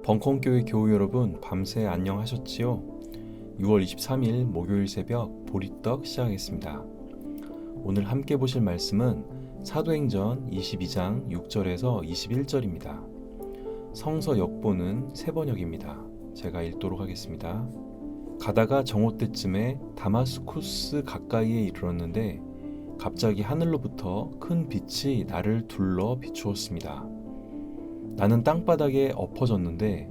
벙커원교회 교우 여러분, 밤새 안녕하셨지요? 6월 23일 목요일 새벽 보리떡 시작하겠습니다. 오늘 함께 보실 말씀은 사도행전 22장 6절에서 21절입니다. 성서 역보는 세번역입니다. 제가 읽도록 하겠습니다. 가다가 정오 때쯤에 다마스쿠스 가까이에 이르렀는데 갑자기 하늘로부터 큰 빛이 나를 둘러 비추었습니다. 나는 땅바닥에 엎어졌는데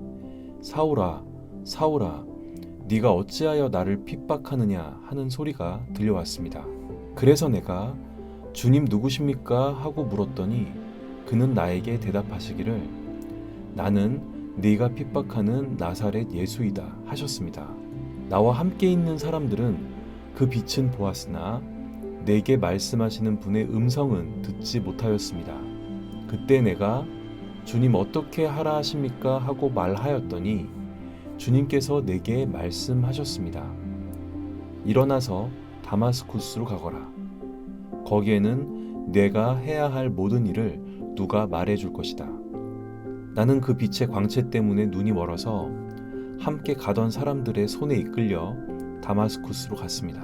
사울아, 사울아, 네가 어찌하여 나를 핍박하느냐 하는 소리가 들려왔습니다. 그래서 내가 주님 누구십니까? 하고 물었더니 그는 나에게 대답하시기를 나는 네가 핍박하는 나사렛 예수이다 하셨습니다. 나와 함께 있는 사람들은 그 빛은 보았으나 내게 말씀하시는 분의 음성은 듣지 못하였습니다. 그때 내가 주님 어떻게 하라 하십니까? 하고 말하였더니 주님께서 내게 말씀하셨습니다. 일어나서 다마스쿠스로 가거라. 거기에는 내가 해야 할 모든 일을 누가 말해줄 것이다. 나는 그 빛의 광채 때문에 눈이 멀어서 함께 가던 사람들의 손에 이끌려 다마스쿠스로 갔습니다.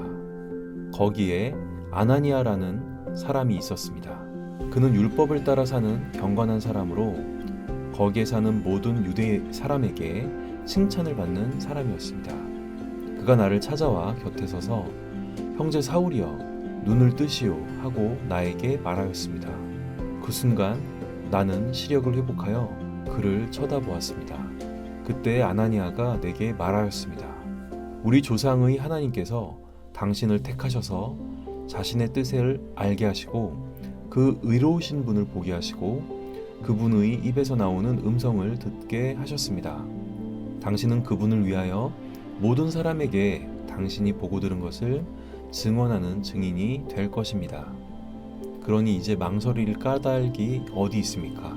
거기에 아나니아라는 사람이 있었습니다. 그는 율법을 따라 사는 경건한 사람으로 거기에 사는 모든 유대 사람에게 칭찬을 받는 사람이었습니다. 그가 나를 찾아와 곁에 서서 형제 사울이여 눈을 뜨시오 하고 나에게 말하였습니다. 그 순간 나는 시력을 회복하여 그를 쳐다보았습니다. 그때 아나니아가 내게 말하였습니다. 우리 조상의 하나님께서 당신을 택하셔서 자신의 뜻을 알게 하시고 그 의로우신 분을 보게 하시고 그분의 입에서 나오는 음성을 듣게 하셨습니다. 당신은 그분을 위하여 모든 사람에게 당신이 보고 들은 것을 증언하는 증인이 될 것입니다. 그러니 이제 망설일 까닭이 어디 있습니까?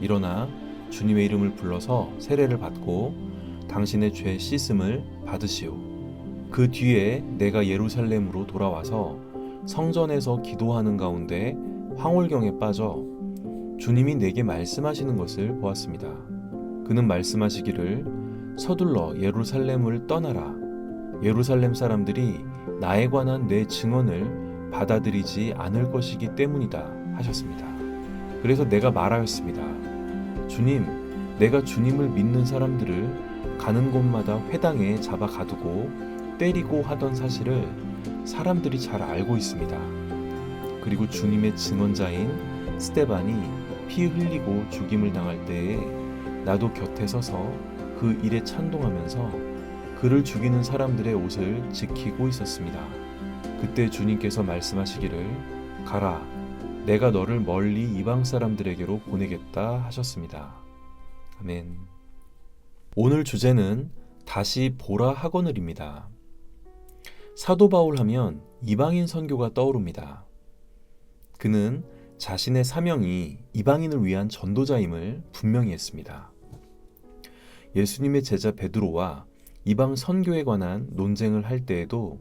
일어나 주님의 이름을 불러서 세례를 받고 당신의 죄 씻음을 받으시오. 그 뒤에 내가 예루살렘으로 돌아와서 성전에서 기도하는 가운데 황홀경에 빠져 주님이 내게 말씀하시는 것을 보았습니다. 그는 말씀하시기를 서둘러 예루살렘을 떠나라. 예루살렘 사람들이 나에 관한 내 증언을 받아들이지 않을 것이기 때문이다 하셨습니다. 그래서 내가 말하였습니다. 주님, 내가 주님을 믿는 사람들을 가는 곳마다 회당에 잡아 가두고 때리고 하던 사실을 사람들이 잘 알고 있습니다. 그리고 주님의 증언자인 스데반이 피 흘리고 죽임을 당할 때에 나도 곁에 서서 그 일에 찬동하면서 그를 죽이는 사람들의 옷을 지키고 있었습니다. 그때 주님께서 말씀하시기를 가라, 내가 너를 멀리 이방 사람들에게로 보내겠다 하셨습니다. 아멘. 오늘 주제는 다시 보라 하거늘입니다. 사도 바울 하면 이방인 선교가 떠오릅니다. 그는 자신의 사명이 이방인을 위한 전도자임을 분명히 했습니다. 예수님의 제자 베드로와 이방 선교에 관한 논쟁을 할 때에도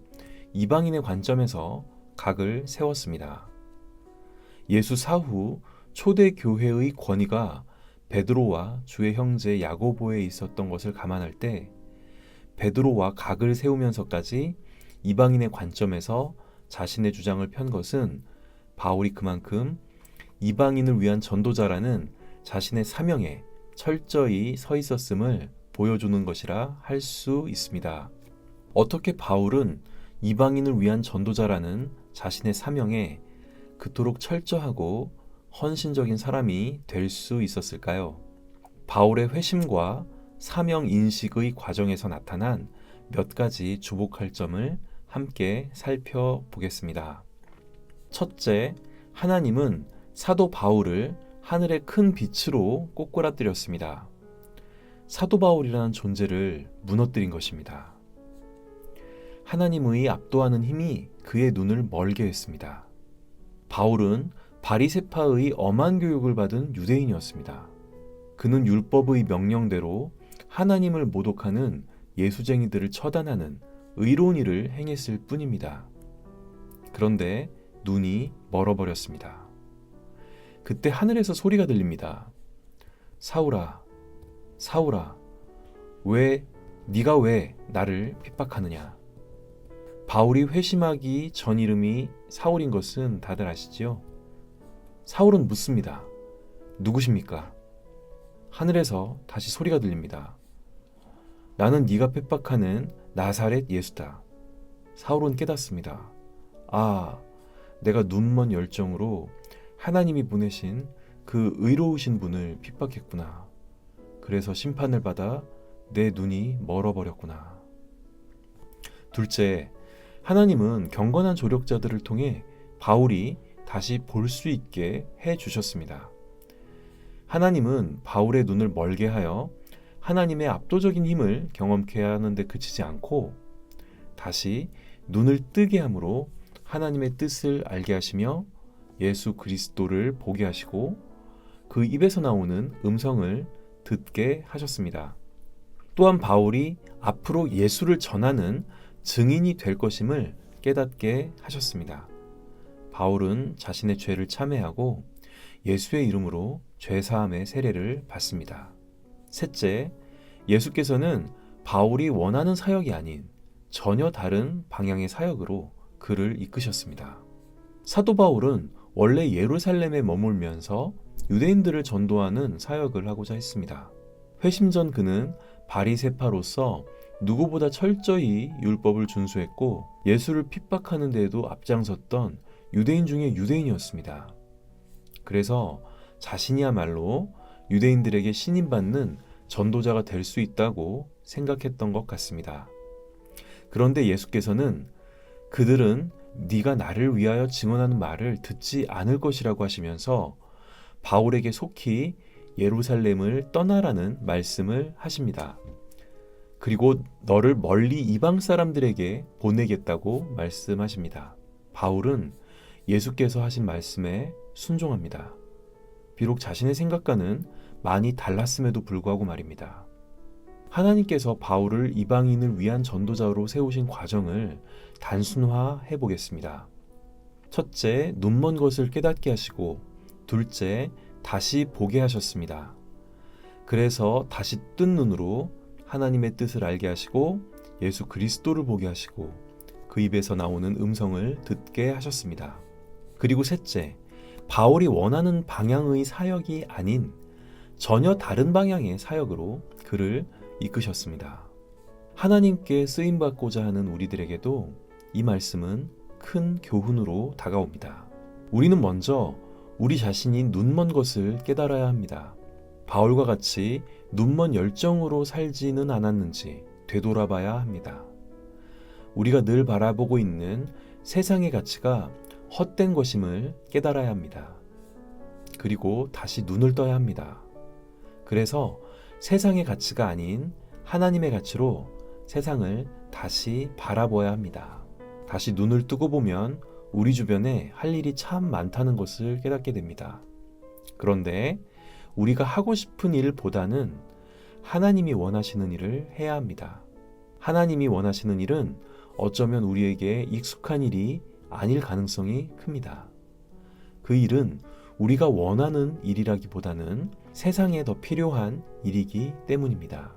이방인의 관점에서 각을 세웠습니다. 예수 사후 초대 교회의 권위가 베드로와 주의 형제 야고보에 있었던 것을 감안할 때 베드로와 각을 세우면서까지 이방인의 관점에서 자신의 주장을 편 것은 바울이 그만큼 이방인을 위한 전도자라는 자신의 사명에 철저히 서 있었음을 보여주는 것이라 할 수 있습니다. 어떻게 바울은 이방인을 위한 전도자라는 자신의 사명에 그토록 철저하고 헌신적인 사람이 될 수 있었을까요? 바울의 회심과 사명 인식의 과정에서 나타난 몇 가지 주목할 점을 함께 살펴보겠습니다. 첫째, 하나님은 사도 바울을 하늘의 큰 빛으로 꼬꾸라뜨렸습니다. 사도 바울이라는 존재를 무너뜨린 것입니다. 하나님의 압도하는 힘이 그의 눈을 멀게 했습니다. 바울은 바리새파의 엄한 교육을 받은 유대인이었습니다. 그는 율법의 명령대로 하나님을 모독하는 예수쟁이들을 처단하는 의로운 일을 행했을 뿐입니다. 그런데 눈이 멀어버렸습니다. 그때 하늘에서 소리가 들립니다. 사울아, 사울아, 네가 왜 나를 핍박하느냐? 바울이 회심하기 전 이름이 사울인 것은 다들 아시지요? 사울은 묻습니다. 누구십니까? 하늘에서 다시 소리가 들립니다. 나는 네가 핍박하는 나사렛 예수다. 사울은 깨닫습니다. 아, 내가 눈먼 열정으로 하나님이 보내신 그 의로우신 분을 핍박했구나. 그래서 심판을 받아 내 눈이 멀어버렸구나. 둘째, 하나님은 경건한 조력자들을 통해 바울이 다시 볼 수 있게 해주셨습니다. 하나님은 바울의 눈을 멀게 하여 하나님의 압도적인 힘을 경험케 하는 데 그치지 않고 다시 눈을 뜨게 함으로 하나님의 뜻을 알게 하시며 예수 그리스도를 보게 하시고 그 입에서 나오는 음성을 듣게 하셨습니다. 또한 바울이 앞으로 예수를 전하는 증인이 될 것임을 깨닫게 하셨습니다. 바울은 자신의 죄를 참회하고 예수의 이름으로 죄사함의 세례를 받습니다. 셋째, 예수께서는 바울이 원하는 사역이 아닌 전혀 다른 방향의 사역으로 그를 이끄셨습니다. 사도 바울은 원래 예루살렘에 머물면서 유대인들을 전도하는 사역을 하고자 했습니다. 회심 전 그는 바리새파로서 누구보다 철저히 율법을 준수했고 예수를 핍박하는 데에도 앞장섰던 유대인 중에 유대인이었습니다. 그래서 자신이야말로 유대인들에게 신임받는 전도자가 될 수 있다고 생각했던 것 같습니다. 그런데 예수께서는 그들은 네가 나를 위하여 증언하는 말을 듣지 않을 것이라고 하시면서 바울에게 속히 예루살렘을 떠나라는 말씀을 하십니다. 그리고 너를 멀리 이방 사람들에게 보내겠다고 말씀하십니다. 바울은 예수께서 하신 말씀에 순종합니다. 비록 자신의 생각과는 많이 달랐음에도 불구하고 말입니다. 하나님께서 바울을 이방인을 위한 전도자로 세우신 과정을 단순화해 보겠습니다. 첫째, 눈먼 것을 깨닫게 하시고 둘째, 다시 보게 하셨습니다. 그래서 다시 뜬 눈으로 하나님의 뜻을 알게 하시고 예수 그리스도를 보게 하시고 그 입에서 나오는 음성을 듣게 하셨습니다. 그리고 셋째, 바울이 원하는 방향의 사역이 아닌 전혀 다른 방향의 사역으로 그를 이끄셨습니다. 하나님께 쓰임받고자 하는 우리들에게도 이 말씀은 큰 교훈으로 다가옵니다. 우리는 먼저 우리 자신이 눈먼 것을 깨달아야 합니다. 바울과 같이 눈먼 열정으로 살지는 않았는지 되돌아봐야 합니다. 우리가 늘 바라보고 있는 세상의 가치가 헛된 것임을 깨달아야 합니다. 그리고 다시 눈을 떠야 합니다. 그래서 세상의 가치가 아닌 하나님의 가치로 세상을 다시 바라봐야 합니다. 다시 눈을 뜨고 보면 우리 주변에 할 일이 참 많다는 것을 깨닫게 됩니다. 그런데 우리가 하고 싶은 일보다는 하나님이 원하시는 일을 해야 합니다. 하나님이 원하시는 일은 어쩌면 우리에게 익숙한 일이 아닐 가능성이 큽니다. 그 일은 우리가 원하는 일이라기보다는 세상에 더 필요한 일이기 때문입니다.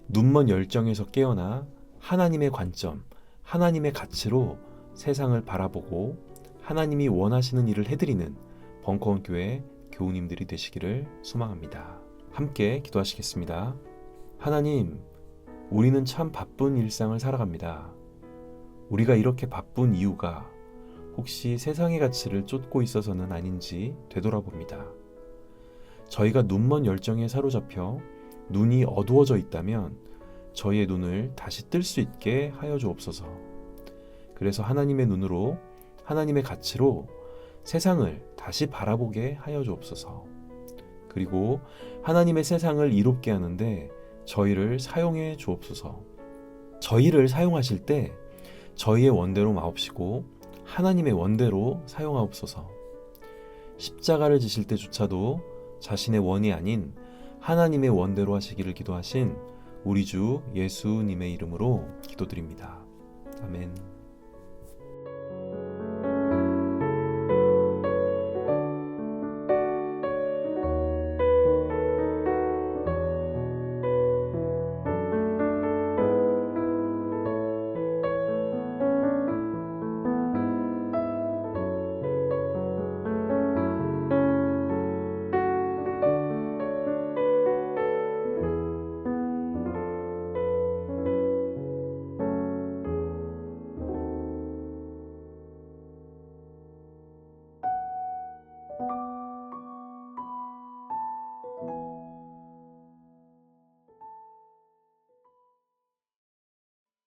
눈먼 열정에서 깨어나 하나님의 관점, 하나님의 가치로 세상을 바라보고 하나님이 원하시는 일을 해드리는 벙커원 교회 교우님들이 되시기를 소망합니다. 함께 기도하시겠습니다. 하나님, 우리는 참 바쁜 일상을 살아갑니다. 우리가 이렇게 바쁜 이유가 혹시 세상의 가치를 쫓고 있어서는 아닌지 되돌아봅니다. 저희가 눈먼 열정에 사로잡혀 눈이 어두워져 있다면 저희의 눈을 다시 뜰 수 있게 하여 주옵소서. 그래서 하나님의 눈으로, 하나님의 가치로 세상을 다시 바라보게 하여 주옵소서. 그리고 하나님의 세상을 이롭게 하는데 저희를 사용해 주옵소서. 저희를 사용하실 때 저희의 원대로 마옵시고 하나님의 원대로 사용하옵소서. 십자가를 지실 때조차도 자신의 원이 아닌 하나님의 원대로 하시기를 기도하신 우리 주 예수님의 이름으로 기도드립니다. 아멘.